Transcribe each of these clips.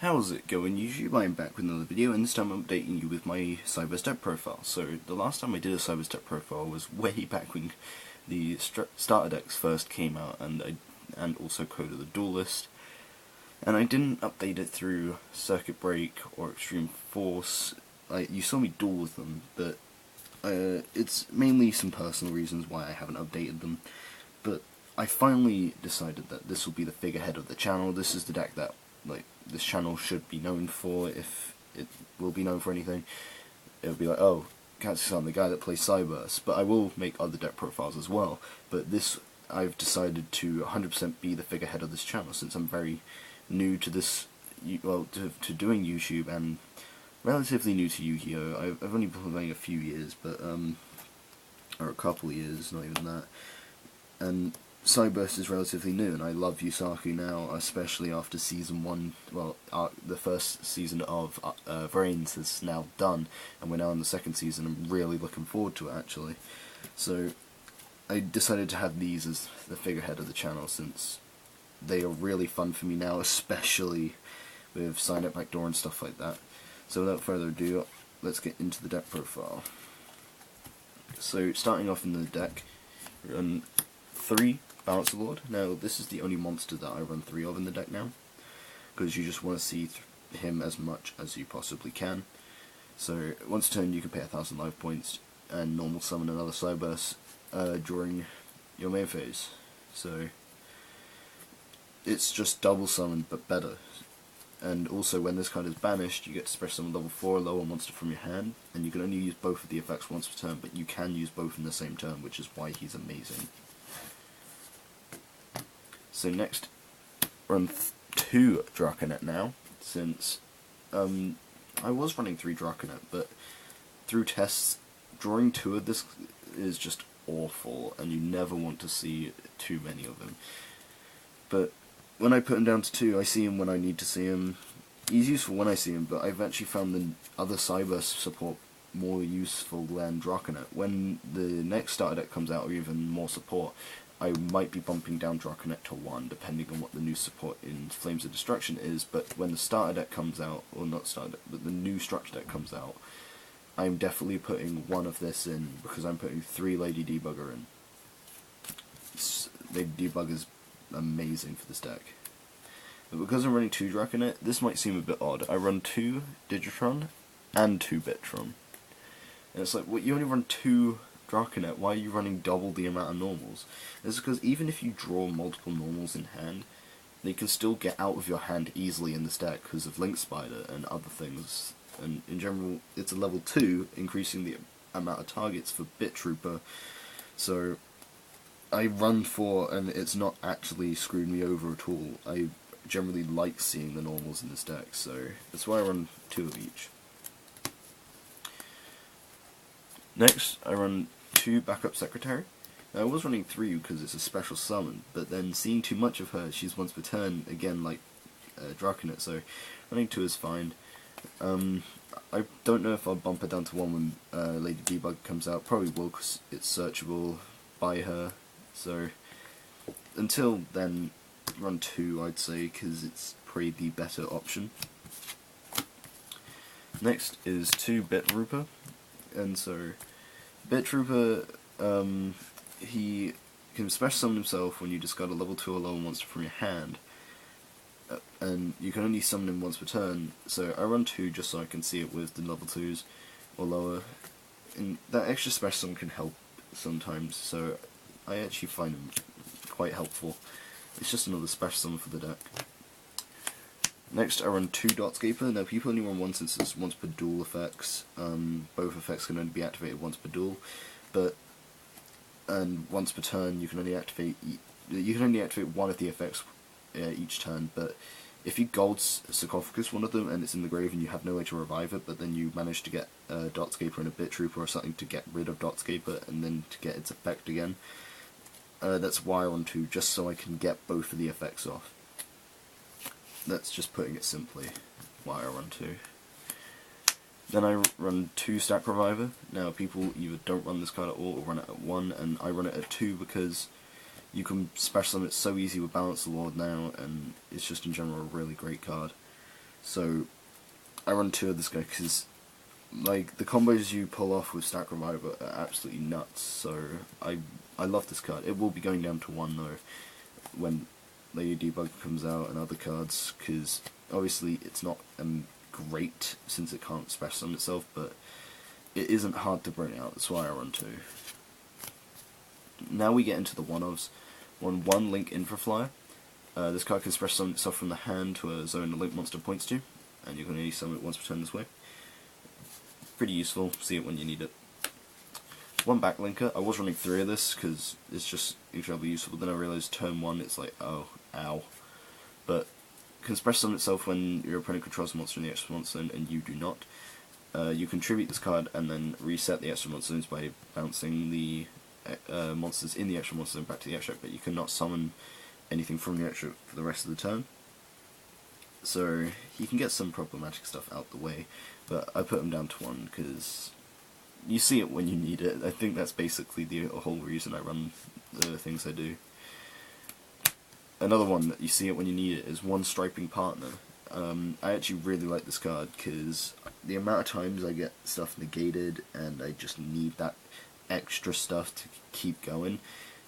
How's it going YouTube? I'm back with another video, and this time I'm updating you with my Cyberse deck profile. So the last time I did a Cyberse deck profile was way back when the starter decks first came out, and also Code of the Duelist. And I didn't update it through Circuit Break or Extreme Force. You saw me duel with them, but it's mainly some personal reasons why I haven't updated them. But I finally decided that this will be the figurehead of the channel. This is the deck that this channel should be known for. If it will be known for anything, it'll be like, oh, Katsu's the guy that plays Cyberse. But I will make other deck profiles as well. But this, I've decided to 100% be the figurehead of this channel, since I'm very new to this, well, to doing YouTube, and relatively new to Yu-Gi-Oh! I've only been playing a few years, but or a couple of years, not even that. And Cyberse is relatively new, and I love Yusaku now, especially after Season 1, well, the first season of Vrains is now done, and we're now in the second season. I'm really looking forward to it, actually. So, I decided to have these as the figurehead of the channel, since they are really fun for me now, especially with Sign Up Backdoor and stuff like that. So without further ado, let's get into the deck profile. So, starting off in the deck, run 3 Balancer Lord. Now, this is the only monster that I run 3 of in the deck now, because you just want to see him as much as you possibly can. So, once a turn you can pay 1,000 life points and normal summon another Cyberse during your main phase. So, it's just double summon, but better. And also, when this card is banished, you get to special summon level 4 or lower monster from your hand, and you can only use both of the effects once per turn, but you can use both in the same turn, which is why he's amazing. So next, run 2 Draconet now, since I was running 3 Draconet, but through tests, drawing 2 of this is just awful, and you never want to see too many of him. But when I put him down to 2, I see him when I need to see him. He's useful when I see him, but I've actually found the other Cyberse support more useful than Draconet. When the next starter deck comes out, or even more support, I might be bumping down Draconet to 1, depending on what the new support in Flames of Destruction is, but when the starter deck comes out, or not starter deck, but the new structure deck comes out, I'm definitely putting 1 of this in, because I'm putting 3 Lady Debugger in. Lady Debugger is amazing for this deck. But because I'm running 2 Draconet, this might seem a bit odd. I run 2 Digitron and 2 Bitron. And it's like, what, you only run 2 Draconet, why are you running double the amount of normals? It's because even if you draw multiple normals in hand, they can still get out of your hand easily in this deck because of Link Spider and other things. And in general, it's a level 2, increasing the amount of targets for Bit Trooper. So I run 4, and it's not actually screwed me over at all. I generally like seeing the normals in this deck, so that's why I run 2 of each. Next, I run 2 Backup Secretary. Now, I was running 3 because it's a special summon, but then seeing too much of her, she's once per turn, again like Draconet, so running 2 is fine. I don't know if I'll bump her down to 1 when Lady Debug comes out. Probably will, because it's searchable by her. So until then, run 2, I'd say, because it's probably the better option. Next is 2 Bit Trooper, and so Bit Trooper, he can special summon himself when you discard a level 2 or lower monster from your hand, and you can only summon him once per turn. So I run 2 just so I can see it with the level 2s or lower, and that extra special summon can help sometimes, so I actually find him quite helpful. It's just another special summon for the deck. Next, I run 2 Dotscaper. Now, people only run 1 since it's once per duel effects. Both effects can only be activated once per duel, and once per turn you can only activate 1 of the effects each turn. But if you gold Sarcophagus one of them and it's in the grave and you have no way to revive it, but then you manage to get a Dotscaper and a Bit Trooper or something to get rid of Dotscaper and then to get its effect again, that's why I run 2, just so I can get both of the effects off. That's just putting it simply, why I run 2. Then I run 2 Stack Reviver. Now, people either don't run this card at all or run it at 1, and I run it at 2 because you can special summon it so easy with Balancer Lord now, and it's just in general a really great card. So I run 2 of this guy because like the combos you pull off with Stack Reviver are absolutely nuts. So I love this card. It will be going down to 1 though when Lady Debug comes out and other cards, because obviously it's not great since it can't special summon itself, but it isn't hard to bring out. That's why I run 2. Now we get into the one-ofs. 1 Link Infraflyer. This card can special summon itself from the hand to a zone the Link monster points to, and you can only summon it once per turn this way. Pretty useful, see it when you need it. 1 Backlinker. I was running 3 of this because it's just incredibly useful, then I realised turn 1 it's like, oh, ow. But can special summon itself when your opponent controls a monster in the extra monster zone and you do not. You contribute this card and then reset the extra monster zones by bouncing the monsters in the extra monster zone back to the extra, but you cannot summon anything from the extra for the rest of the turn. So you can get some problematic stuff out the way, but I put them down to 1 because you see it when you need it. I think that's basically the whole reason I run the things I do. Another one that you see it when you need it is 1 Striping Partner. I actually really like this card because the amount of times I get stuff negated and I just need that extra stuff to keep going,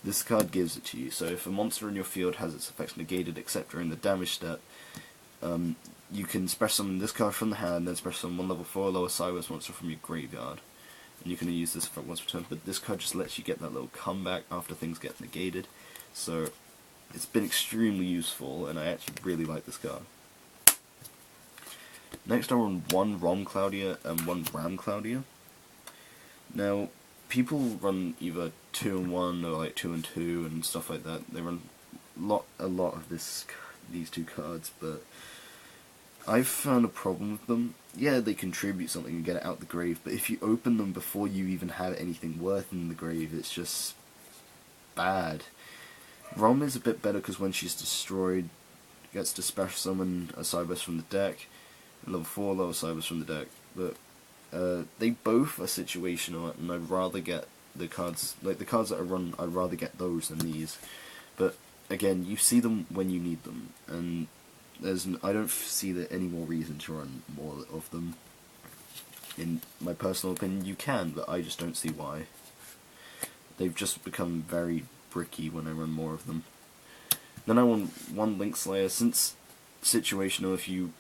this card gives it to you. So if a monster in your field has its effects negated except during the damage step, you can special summon this card from the hand, then special summon 1 level 4 or lower Cyberse monster from your graveyard. And you can use this effect once per turn, but this card just lets you get that little comeback after things get negated. So it's been extremely useful, and I actually really like this card. Next I run 1 Rom Claudia and 1 Ram Claudia. Now, people run either 2 and 1 or like 2 and 2 and stuff like that. They run a lot of these 2 cards, but I've found a problem with them. Yeah, they contribute something and get it out the grave, but if you open them before you even have anything worth in the grave, it's just bad. Rom is a bit better because when she's destroyed, gets to special summon a Cyberse from the deck, level 4 lower Cyberse from the deck, but they both are situational, and I'd rather get the cards, like the cards that I run, I'd rather get those than these. But again, you see them when you need them, and I don't see any more reason to run more of them. In my personal opinion, you can, but I just don't see why. They've just become very bricky when I run more of them. Then I want 1 Link Slayer. Since situational, if you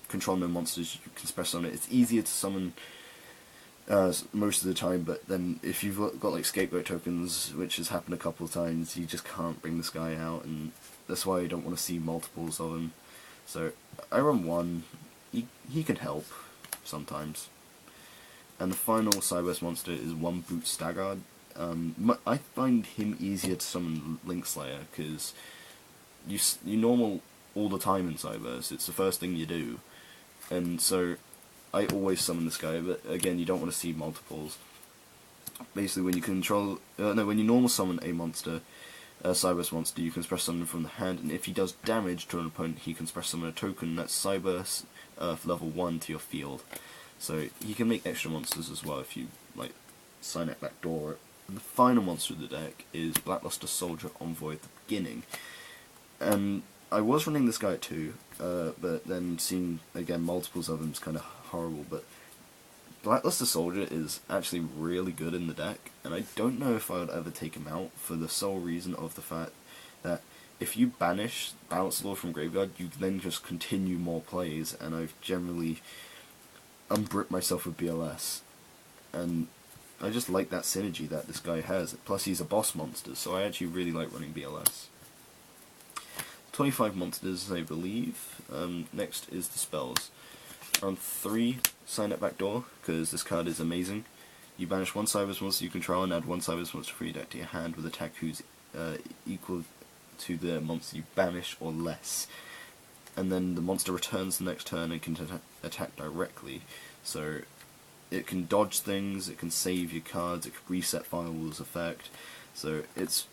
control no monsters, you can special summon it. It's easier to summon most of the time, but then if you've got like scapegoat tokens, which has happened a couple of times, you just can't bring this guy out, and that's why I don't want to see multiples of him. So I run 1. He can help sometimes. And the final Cyberse monster is 1 Boot Stagard. I find him easier to summon Link Slayer because you normal all the time in Cyberse. It's the first thing you do, and so I always summon this guy. But again, you don't want to see multiples. Basically, when you normal summon a monster, a Cyberse monster, you can special summon him from the hand, and if he does damage to an opponent, he can special summon a token that's Cyberse level 1 to your field. So he can make extra monsters as well if you like sign it backdoor it. And the final monster of the deck is Blackluster Soldier Envoy at the beginning. And I was running this guy at 2, but then seeing again multiples of him is kind of horrible. But Blackluster Soldier is actually really good in the deck, and I don't know if I would ever take him out for the sole reason of the fact that if you banish Balance Law from Graveyard, you then just continue more plays, and I've generally unbricked myself with BLS. And I just like that synergy that this guy has. Plus he's a boss monster, so I actually really like running BLS. 25 monsters, I believe. Next is the spells. On 3, sign it backdoor, because this card is amazing. You banish 1 Cyberse monster you control and add 1 Cyberse monster from your deck to your hand with attack who's equal to the monster you banish or less. And then the monster returns the next turn and can attack directly. So it can dodge things, it can save your cards, it can reset Firewall's effect. So it's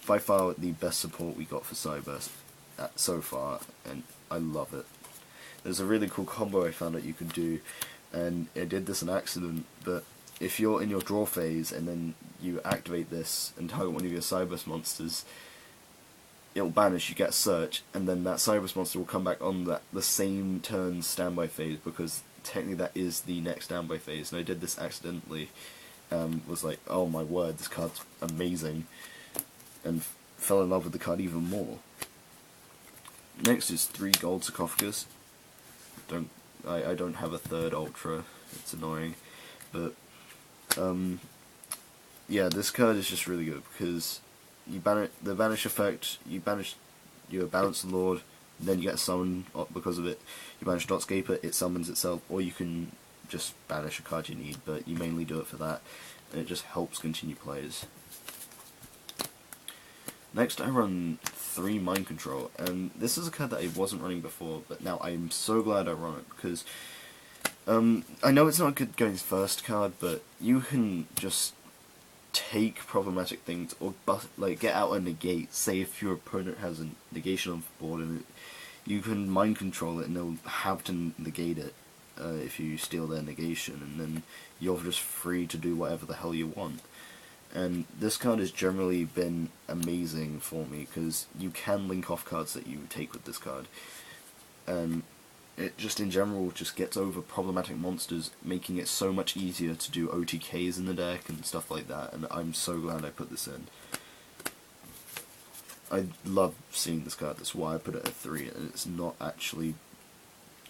by far the best support we got for Cyberse so far, and I love it. There's a really cool combo I found out you could do, and I did this on accident, but if you're in your draw phase and then you activate this and target one of your Cyberse monsters, it'll banish, you get search, and then that Cyberse monster will come back on the same turn's standby phase, because technically that is the next standby phase, and I did this accidentally, was like, oh my word, this card's amazing, and fell in love with the card even more. Next is 3 gold Sarcophagus. I don't have a third Ultra, it's annoying, but yeah, this card is just really good, because you banish the banish effect, you banish your Balance Lord, then you get a summon because of it. You banish Dotscaper, it summons itself, or you can just banish a card you need, but you mainly do it for that, and it just helps continue plays. Next I run 3 Mind Control, and this is a card that I wasn't running before, but now I'm so glad I run it, because I know it's not good going first card, but you can just take problematic things, or like get out a negate. Say if your opponent has a negation on the board, and you can mind control it, and they'll have to negate it if you steal their negation, and then you're just free to do whatever the hell you want. And this card has generally been amazing for me, because you can link off cards that you take with this card, and it just in general just gets over problematic monsters, making it so much easier to do OTKs in the deck and stuff like that, and I'm so glad I put this in. I love seeing this card, that's why I put it at 3, and it's not actually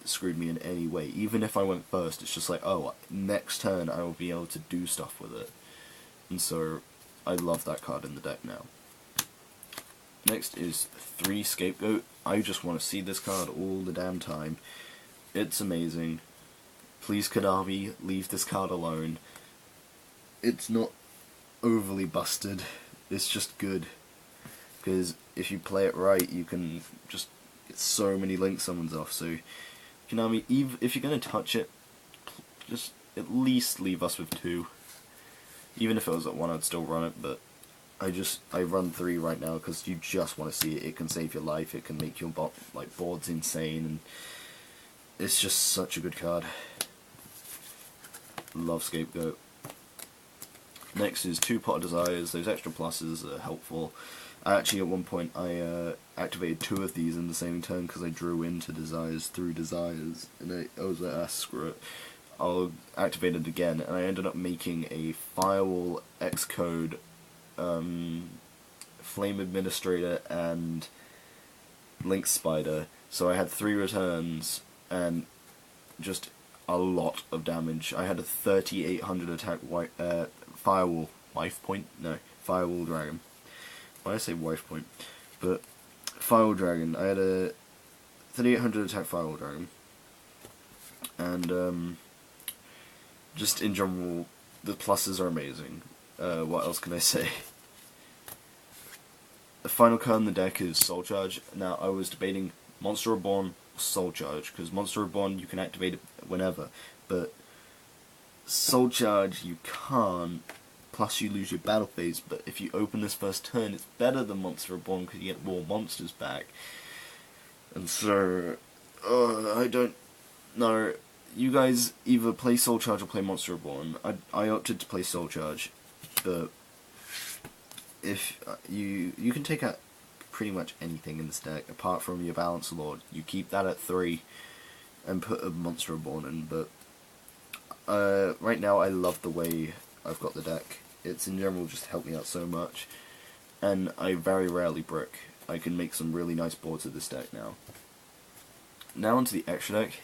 screwed me in any way. Even if I went first, it's just like, oh, next turn I will be able to do stuff with it. And so, I love that card in the deck now. Next is 3 Scapegoat. I just want to see this card all the damn time. It's amazing. Please, Konami, leave this card alone. It's not overly busted, it's just good. Because if you play it right, you can just get so many link summons off. So, Konami, if you're going to touch it, just at least leave us with 2. Even if it was at 1, I'd still run it, but I run 3 right now because you just want to see it. It can save your life, it can make your boards insane, and it's just such a good card. Love Scapegoat. Next is 2 Pot of Desires. Those extra pluses are helpful. Actually, at one point, I activated 2 of these in the same turn because I drew into Desires through Desires, and I was like, ah, screw it. I'll activate it again, and I ended up making a Firewall, Xcode, Flame Administrator, and Link Spider. So I had 3 returns, and just a lot of damage. I had a 3800 attack Firewall Dragon. Why did I say wife point? But Firewall Dragon. I had a 3800 attack Firewall Dragon, and just in general, the pluses are amazing. What else can I say? The final card in the deck is Soul Charge. Now, I was debating Monster Reborn or Soul Charge, because Monster Reborn you can activate it whenever, but Soul Charge you can't, plus you lose your battle phase, but if you open this first turn, it's better than Monster Reborn because you get more monsters back. And so, I don't know. You guys either play Soul Charge or play Monster Reborn. I opted to play Soul Charge, but if you can take out pretty much anything in this deck apart from your Balance Lord. You keep that at 3 and put a Monster Reborn in. But right now I love the way I've got the deck. It's in general just helped me out so much, and I very rarely brick. I can make some really nice boards with this deck now. Now onto the extra deck.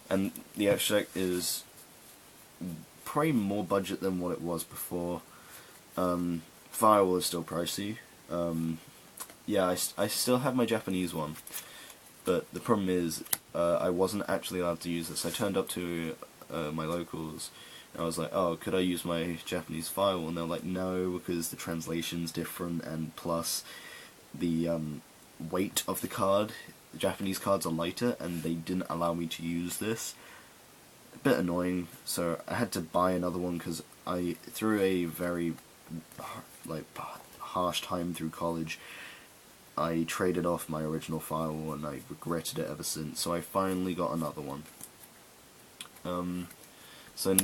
And the extra deck is probably more budget than what it was before. Firewall is still pricey. Yeah, I still have my Japanese one, but the problem is I wasn't actually allowed to use this. I turned up to my locals, and I was like, oh, could I use my Japanese Firewall? And they're like, no, because the translation's different, and plus the weight of the card. The Japanese cards are lighter, and they didn't allow me to use this. A bit annoying, so I had to buy another one because through a very harsh time through college, I traded off my original Firewall, and I regretted it ever since. So I finally got another one. So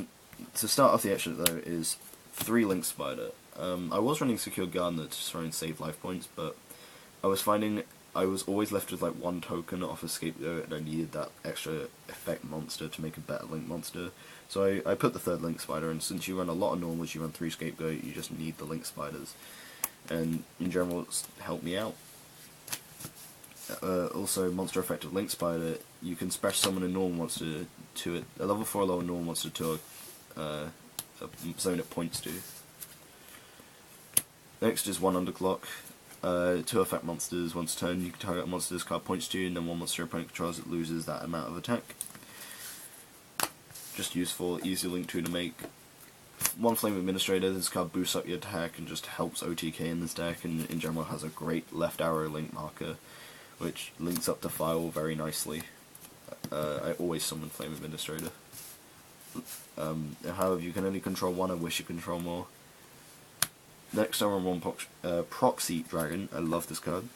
to start off the extra though is 3 Link Spider. I was running Secure Gardener to try and save life points, but I was finding I was always left with like one token off a scapegoat, and I needed that extra effect monster to make a better link monster. So I put the third link spider, and since you run a lot of normals, you run 3 scapegoat, you just need the link spiders. And in general, it's helped me out. Also, monster effective link spider, you can special summon a normal monster to it, a level 4 lower normal monster to a zone it points to. Next is 1 underclock. 2 effect monsters. Once a turn, you can target a monster this card points to, and then 1 monster your opponent controls it loses that amount of attack. Just useful, easy link 2 to make. 1 Flame Administrator, this card boosts up your attack and just helps OTK in this deck, and in general has a great left arrow link marker, which links up to Firewall very nicely. I always summon Flame Administrator. However, you can only control 1, I wish you control more. Next I run 1 Proxy Dragon. I love this card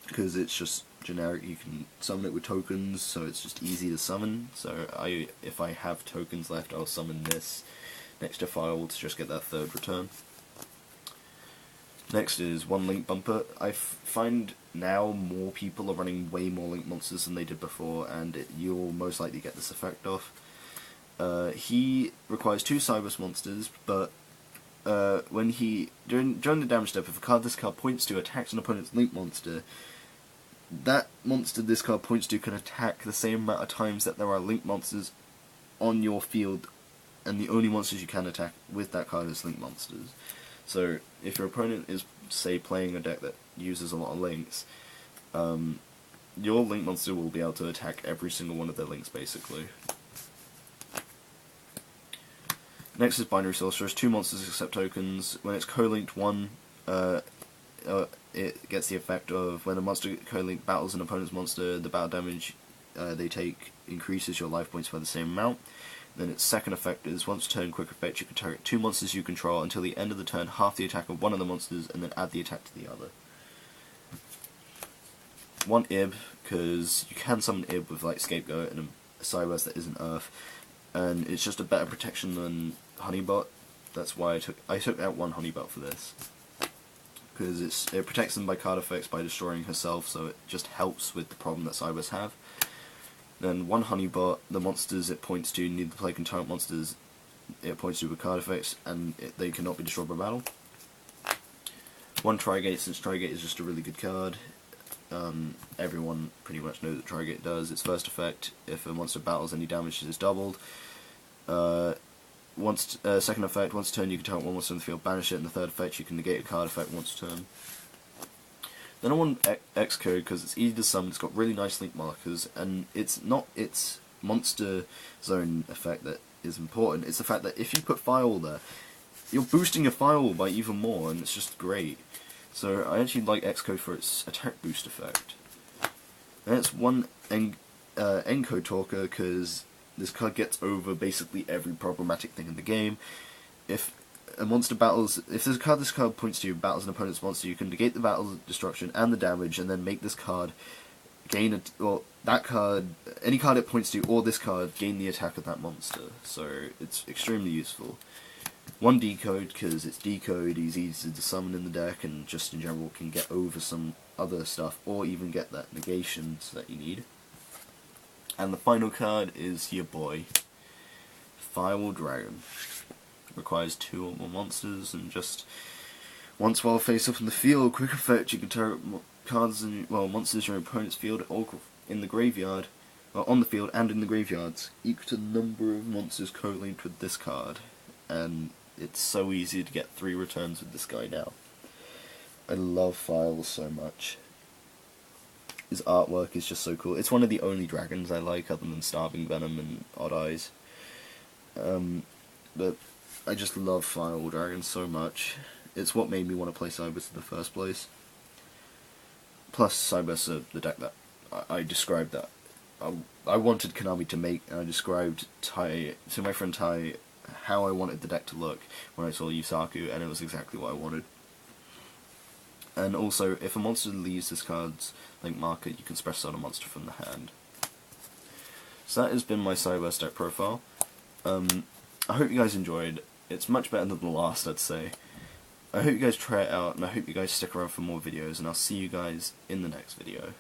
because it's just generic. You can summon it with tokens, so it's just easy to summon. So if I have tokens left, I'll summon this next to Firewall to just get that 3rd return. Next is 1 Link Bumper. I find now more people are running way more Link monsters than they did before, and you'll most likely get this effect off. He requires 2 Cyberse monsters, but when during the damage step, if a card this card points to attacks an opponent's link monster, that monster this card points to can attack the same amount of times that there are link monsters on your field, and the only monsters you can attack with that card is link monsters. So if your opponent is, say, playing a deck that uses a lot of links, your link monster will be able to attack every single one of their links, basically. Next is Binary Sorceress. 2 monsters accept tokens. When it's co-linked 1, it gets the effect of when a monster co-linked battles an opponent's monster, the battle damage they take increases your life points by the same amount. Then its second effect is once per turn, quick effect, you can target 2 monsters you control until the end of the turn, half the attack of one of the monsters, and then add the attack to the other. 1 Ib, because you can summon Ib with like Scapegoat and a Cyberse that isn't Earth, and it's just a better protection than Honeybot. That's why I took out 1 Honeybot for this, because it protects them by card effects by destroying herself, so it just helps with the problem that Cyberse have. Then 1 Honeybot, the monsters it points to need to play concurrent monsters it points to with card effects, and they cannot be destroyed by battle. 1 Trigate, since Trigate is just a really good card. Everyone pretty much knows what Trigate does. Its first effect, if a monster battles, any damage is doubled. Second effect, once a turn you can target 1 monster in the field, banish it, and the third effect you can negate a card effect once a turn. Then I want X-Code because it's easy to summon, it's got really nice link markers, and it's not its monster zone effect that is important, it's the fact that if you put Firewall there, you're boosting your Firewall by even more, and it's just great. So I actually like X-Code for its attack boost effect. And it's 1 Encode Talker because this card gets over basically every problematic thing in the game. If a monster battles, if there's a card this card points to battles an opponent's monster, you can negate the battle destruction and the damage, and then make this card gain any card it points to, or this card, gain the attack of that monster. So it's extremely useful. 1 Decode, because it's Decode, he's easy to summon in the deck, and just in general can get over some other stuff, or even get that negations that you need. And the final card is your boy, Firewall Dragon. Requires 2 or more monsters, and just once while face up in the field, quick effect, you can target monsters in your opponent's field or in the graveyard, or on the field and in the graveyards, equal to the number of monsters co-linked with this card. And it's so easy to get 3 returns with this guy now. I love Firewall so much. His artwork is just so cool. It's one of the only dragons I like other than Starving Venom and Odd Eyes. But I just love Firewall Dragon so much. It's what made me want to play Cyberse in the first place. Plus, Cyberse, the deck that I described that I wanted Konami to make, and I described to my friend Tai how I wanted the deck to look when I saw Yusaku, and it was exactly what I wanted. And also, if a monster leaves this card's link marker, you can special summon a monster from the hand. So that has been my Cyberse deck profile. I hope you guys enjoyed. It's much better than the last, I'd say. I hope you guys try it out, and I hope you guys stick around for more videos, and I'll see you guys in the next video.